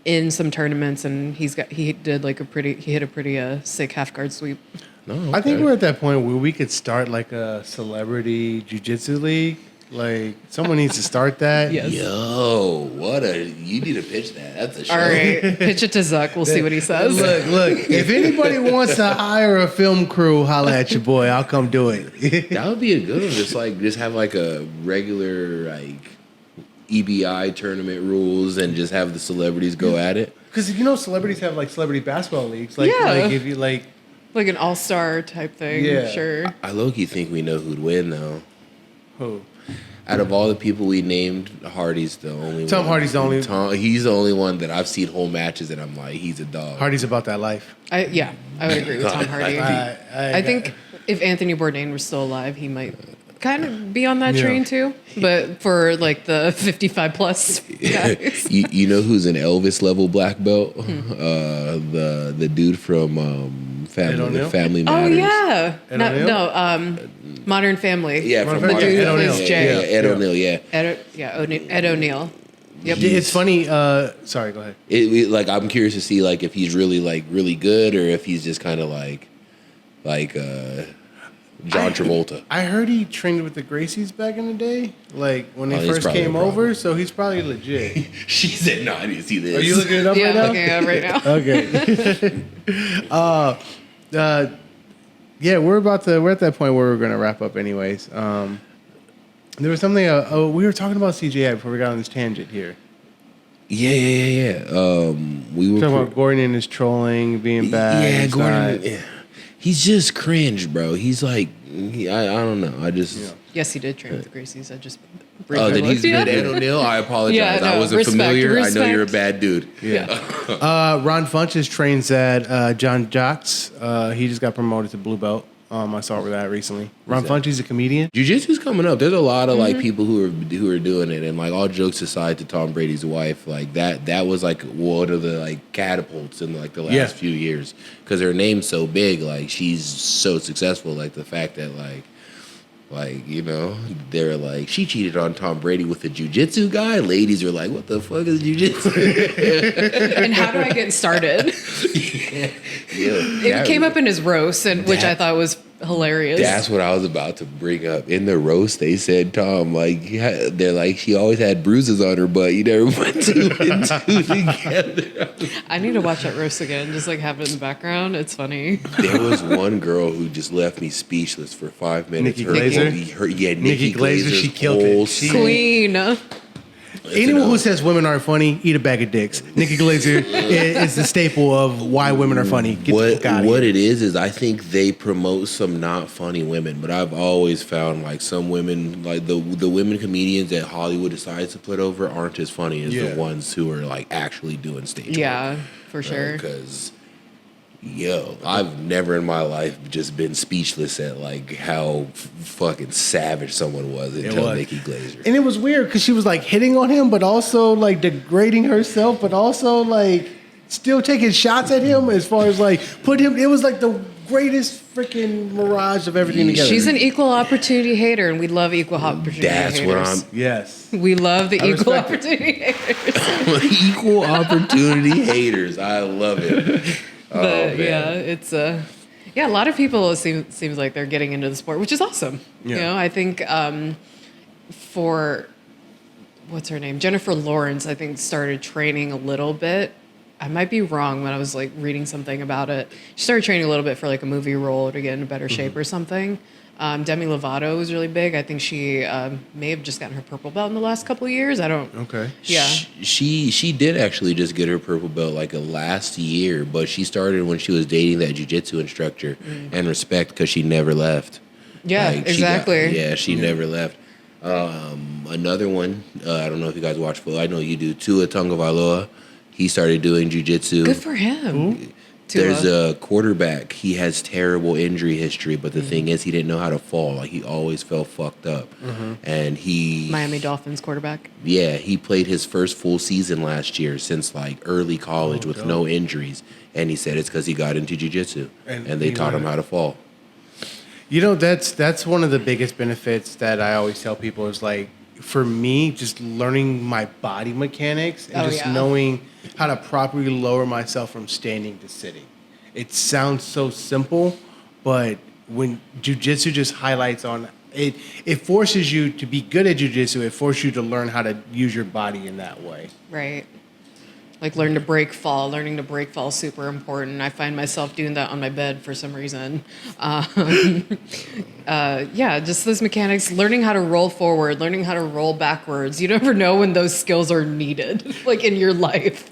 S1: in some tournaments, and he hit a pretty sick half guard sweep.
S3: No, okay.
S2: I think we're at that point where we could start like a celebrity jiu-jitsu league. Like someone needs to start that.
S1: Yes.
S3: Yo, you need to pitch that. That's a show.
S1: All right, pitch it to Zuck. We'll see what he says.
S2: Look. If anybody wants to hire a film crew, holla at your boy. I'll come do it.
S3: That would be a good one. Just have like a regular like EBI tournament rules and just have the celebrities go at it.
S2: Because celebrities have like celebrity basketball leagues.
S1: Yeah.
S2: Like if you like
S1: an all-star type thing.
S2: Yeah.
S1: Sure.
S3: I low-key think we know who'd win though.
S2: Who?
S3: Out of all the people we named, Hardy's the only one.
S2: Tom Hardy's the only.
S3: He's the only one that I've seen whole matches and I'm like, he's a dog.
S2: Hardy's about that life.
S1: I would agree with Tom Hardy. I think if Anthony Bourdain were still alive, he might kind of be on that train too. But for like the 55 plus guys.
S3: you know who's an Elvis level black belt? The dude from Family Matters.
S1: Oh yeah. Modern Family.
S3: Yeah, from
S1: the dude who plays Jay.
S3: Ed O'Neill. Yeah.
S1: Ed O'Neill. Yep.
S2: It's funny. Sorry, go ahead.
S3: I'm curious to see like if he's really good or if he's just kind of like John Travolta.
S2: I heard he trained with the Gracies back in the day, like when they first came over. So he's probably legit.
S3: She said, "No, I didn't see this."
S2: Are you looking it up
S1: Yeah,
S2: right now?
S1: looking it up right now.
S2: Okay. Yeah, we're at that point where we're gonna wrap up, anyways. There was something. We were talking about CJI before we got on this tangent here.
S3: Yeah. We were
S2: talking about Gordon and his trolling, being bad.
S3: Yeah, Gordon. Yeah. He's just cringe, bro. He's like, I don't know. I just. Yeah.
S1: Yes, he did train with the Gracies. I just.
S3: That he's good, Ed O'Neill. I apologize.
S1: Yeah, no,
S3: I wasn't familiar. I know you're a bad dude.
S2: Yeah. Ron Funches trains at John Jocks. He just got promoted to blue belt. I saw that recently. Ron Funchi's a comedian.
S3: Jiu-Jitsu's coming up. There's a lot of like people who are doing it, and like all jokes aside, to Tom Brady's wife, like that was like one of the like catapults in like the last few years because her name's so big. Like she's so successful. Like the fact that like you know, they're like, she cheated on Tom Brady with a jiu-jitsu guy. Ladies are like, what the fuck is jiu-jitsu?
S1: And how do I get started? It came up in his roast, which I thought was hilarious. That's
S3: what I was about to bring up. In the roast, they said, Tom, like, they're like, she always had bruises on her butt. You never put two and two together.
S1: I need to watch that roast again, just like have it in the background. It's funny.
S3: There was one girl who just left me speechless for 5 minutes.
S2: Nikki Glaser?
S3: Nikki Glaser,
S2: she killed it.
S1: Queen.
S2: Anyone who says women aren't funny, eat a bag of dicks. Nikki Glaser is the staple of why women are funny.
S3: What it is I think they promote some not funny women, but I've always found like some women, like the women comedians that Hollywood decides to put over aren't as funny as the ones who are like actually doing stage work.
S1: Yeah, for sure.
S3: Because I've never in my life just been speechless at like how fucking savage someone was until Nikki Glaser.
S2: And it was weird because she was like hitting on him, but also like degrading herself, but also like still taking shots at him as far as like put him. It was like the greatest freaking mirage of everything together.
S1: She's an equal opportunity hater, and we love equal opportunity haters.
S3: That's what I'm.
S2: Yes.
S1: We love the equal opportunity haters.
S3: Equal opportunity haters. I love it.
S1: But it's a lot of people seems like they're getting into the sport, which is awesome.
S2: Yeah.
S1: You know, I think for what's her name, Jennifer Lawrence, I think started training a little bit. I might be wrong when I was like reading something about it. She started training a little bit for like a movie role to get in better shape or something. Demi Lovato was really big. I think she may have just gotten her purple belt in the last couple of years. I don't.
S2: Okay.
S1: Yeah.
S3: She did actually just get her purple belt like last year, but she started when she was dating that jiu-jitsu instructor, and respect because she never left.
S1: Yeah,
S3: like,
S1: exactly.
S3: She never left. Another one, I don't know if you guys watch football. I know you do. Tua Tagovailoa. He started doing jiu-jitsu.
S1: Good for him.
S2: Ooh.
S3: There's a quarterback. He has terrible injury history, but the thing is, he didn't know how to fall. Like he always fell fucked up, and he
S1: Miami Dolphins quarterback.
S3: Yeah, he played his first full season last year since like early college with no injuries, and he said it's because he got into jiu-jitsu and they taught him how to fall.
S2: You know, that's one of the biggest benefits that I always tell people is like, for me, just learning my body mechanics and knowing how to properly lower myself from standing to sitting. It sounds so simple, but when jiu-jitsu just highlights on it, it forces you to be good at jiu-jitsu. It forces you to learn how to use your body in that way.
S1: Right. Like learning to break fall is super important. I find myself doing that on my bed for some reason. Just those mechanics, learning how to roll forward, learning how to roll backwards. You never know when those skills are needed, like in your life.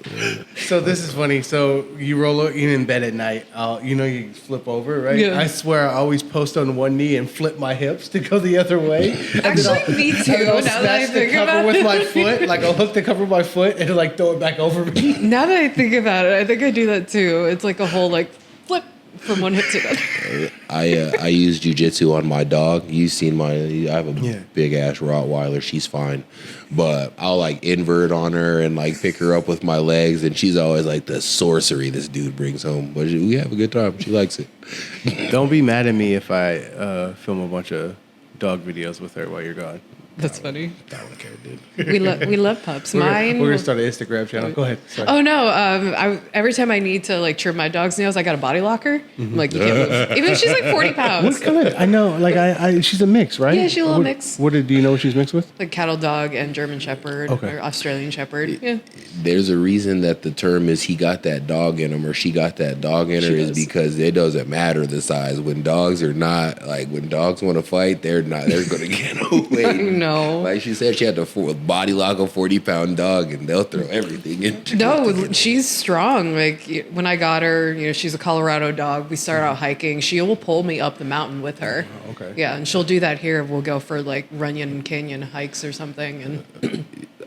S2: So this is funny. So you roll in bed at night. You flip over, right?
S1: Yeah.
S2: I swear I always post on one knee and flip my hips to go the other way.
S1: Actually, me too.
S2: And I'll
S1: Now that I
S2: snatch the
S1: think
S2: cover
S1: about
S2: with
S1: it.
S2: my foot. Like I'll hook the cover with my foot and like throw it back over me.
S1: Now that I think about it, I think I do that too. It's like a whole like flip from one hip to the other.
S3: I use jiu-jitsu on my dog. You've seen I have a big ass Rottweiler. She's fine, but I'll like invert on her and like pick her up with my legs, and she's always like the sorcery this dude brings home. But we have a good time. She likes it.
S2: Don't be mad at me if I film a bunch of dog videos with her while you're gone.
S1: That's funny.
S3: I don't care, dude.
S1: We love pups.
S2: We're
S1: Mine.
S2: gonna start an Instagram channel. Go ahead. Sorry.
S1: Oh no! Every time I need to like trim my dog's nails, I got a body locker. I'm like, you can't move. Even if she's like 40 pounds.
S2: What kind of? I know. Like she's a mix, right?
S1: Yeah, she's a little mix.
S2: Do you know what she's mixed with?
S1: Like cattle dog and German Shepherd or Australian Shepherd. Yeah.
S3: There's a reason that the term is he got that dog in him or she got that dog in her is because it doesn't matter the size. When dogs are not like when dogs want to fight, they're going to get away.
S1: No.
S3: Like she said, she had to body lock a 40-pound dog, and they'll throw everything into
S1: No, she's strong. Like when I got her, she's a Colorado dog. We start out hiking. She will pull me up the mountain with her.
S2: Oh, okay.
S1: Yeah, and she'll do that here. We'll go for like Runyon Canyon hikes or something. And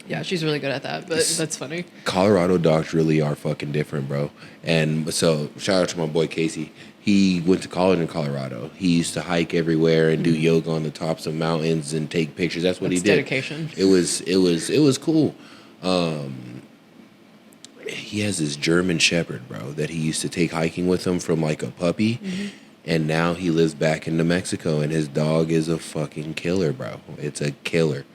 S1: Yeah, she's really good at that, but that's funny.
S3: Colorado dogs really are fucking different, bro. And so shout out to my boy Casey. He went to college in Colorado. He used to hike everywhere and do yoga on the tops of mountains and take pictures. That's what he did.
S1: Dedication.
S3: It was cool. He has this German Shepherd, bro, that he used to take hiking with him from like a puppy. Mm-hmm. And now he lives back in New Mexico, and his dog is a fucking killer, bro. It's a killer.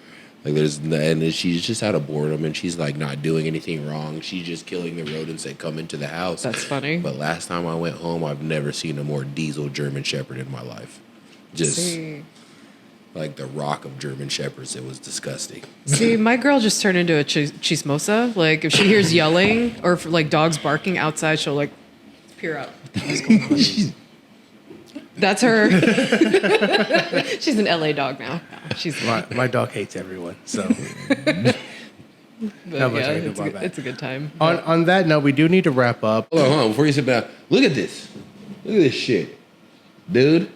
S3: Like and she's just out of boredom, and she's like not doing anything wrong. She's just killing the rodents that come into the house.
S1: That's funny.
S3: But last time I went home, I've never seen a more diesel German Shepherd in my life. Just like the rock of German Shepherds. It was disgusting.
S1: See, my girl just turned into a chismosa. Like if she hears yelling or if, like dogs barking outside, she'll like peer out. What the hell's going on? That's her. She's an LA dog now. She's
S2: my dog hates everyone. So
S1: it's a good time.
S2: On that note, we do need to wrap up.
S3: Hold on. Before you sit down, look at this. Look at this shit, dude.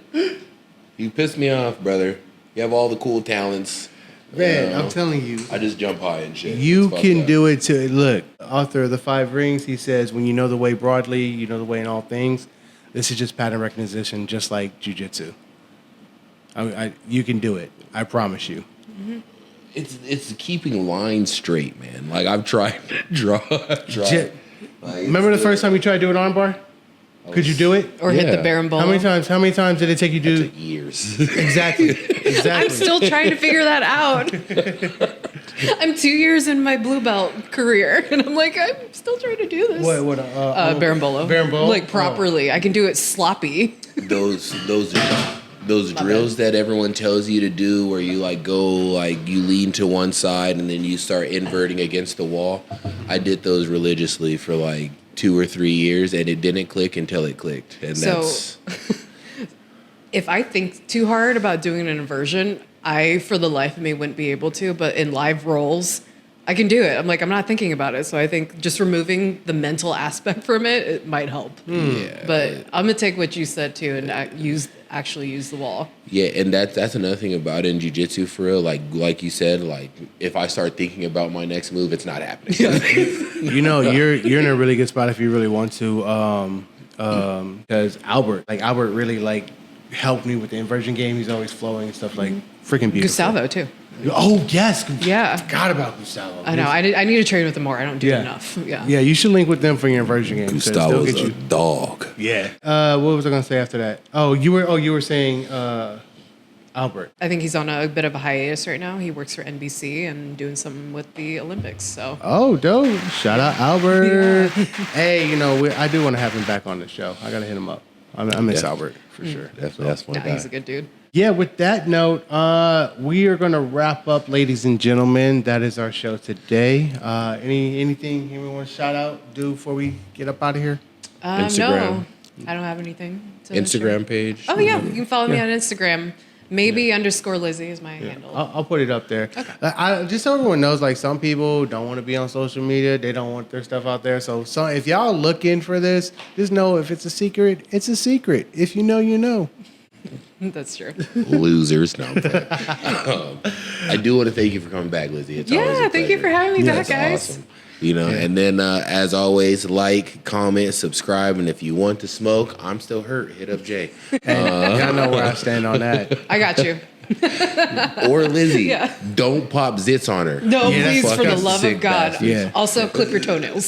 S3: You pissed me off, brother. You have all the cool talents.
S2: Man, I'm telling you.
S3: I just jump high and shit.
S2: You can do it too. Look, author of the 5 Rings, he says, when you know the way broadly, you know the way in all things. This is just pattern recognition, just like jiu-jitsu. You can do it. I promise you.
S1: Mm-hmm.
S3: It's keeping lines straight, man. Like I've tried to draw.
S2: Remember the first time you tried to do an armbar? Could you do it?
S1: Or hit the berimbolo?
S2: How many times did it take you to do?
S3: It took years.
S2: Exactly.
S1: I'm still trying to figure that out. I'm 2 years in my blue belt career, and I'm like, I'm still trying to do this.
S2: What?
S1: Berimbolo.
S2: Berimbolo?
S1: Like properly. I can do it sloppy.
S3: Those drills that everyone tells you to do, where you like go like you lean to one side and then you start inverting against the wall. I did those religiously for like 2 or 3 years, and it didn't click until it clicked. And that's
S1: if I think too hard about doing an inversion, I, for the life of me, wouldn't be able to. But in live rolls, I can do it. I'm like, I'm not thinking about it. So I think just removing the mental aspect from it might help.
S3: Yeah.
S1: But I'm going to take what you said, too, and actually use the wall.
S3: Yeah, and that's another thing about it in jiu-jitsu, for real. Like you said, like if I start thinking about my next move, it's not happening.
S2: You know, you're in a really good spot if you really want to. Because Albert really like helped me with the inversion game. He's always flowing and stuff, like freaking beautiful.
S1: Gustavo, too.
S2: Oh, yes.
S1: Yeah.
S2: Forgot about Gustavo.
S1: I know. I need to train with him more. I don't do enough. Yeah.
S2: Yeah, you should link with them for your inversion game.
S3: Gustavo's a dog.
S2: Yeah. What was I going to say after that? You were saying Albert.
S1: I think he's on a bit of a hiatus right now. He works for NBC and doing something with the Olympics. So.
S2: Oh, dope. Shout out Albert. Yeah. Hey, I do want to have him back on the show. I got to hit him up. I miss Albert for sure.
S3: That's one guy.
S1: He's a good dude.
S2: Yeah, with that note, we are going to wrap up, ladies and gentlemen. That is our show today. Anything anyone want to shout out, do before we get up out of here?
S3: Instagram.
S1: No, I don't have anything.
S3: Instagram page.
S1: Oh, yeah. You can follow me on Instagram. Maybe _Lizzay is my handle.
S2: I'll put it up there. Okay. Just so everyone knows, like some people don't want to be on social media. They don't want their stuff out there. So if y'all looking for this, just know if it's a secret, it's a secret. If you know, you know.
S1: That's true.
S3: Losers. No. I do want to thank you for coming back, Lizzay. It's always a pleasure.
S1: Thank you for having me back, guys.
S3: Awesome. And then as always, like, comment, subscribe, and if you want to smoke, I'm still hurt. Hit up Jay.
S2: Y'all know where I stand on that.
S1: I got you.
S3: Or Lizzay. Don't pop zits on her.
S1: No, please, for the love of God.
S3: Bastard.
S1: Also, clip your toenails.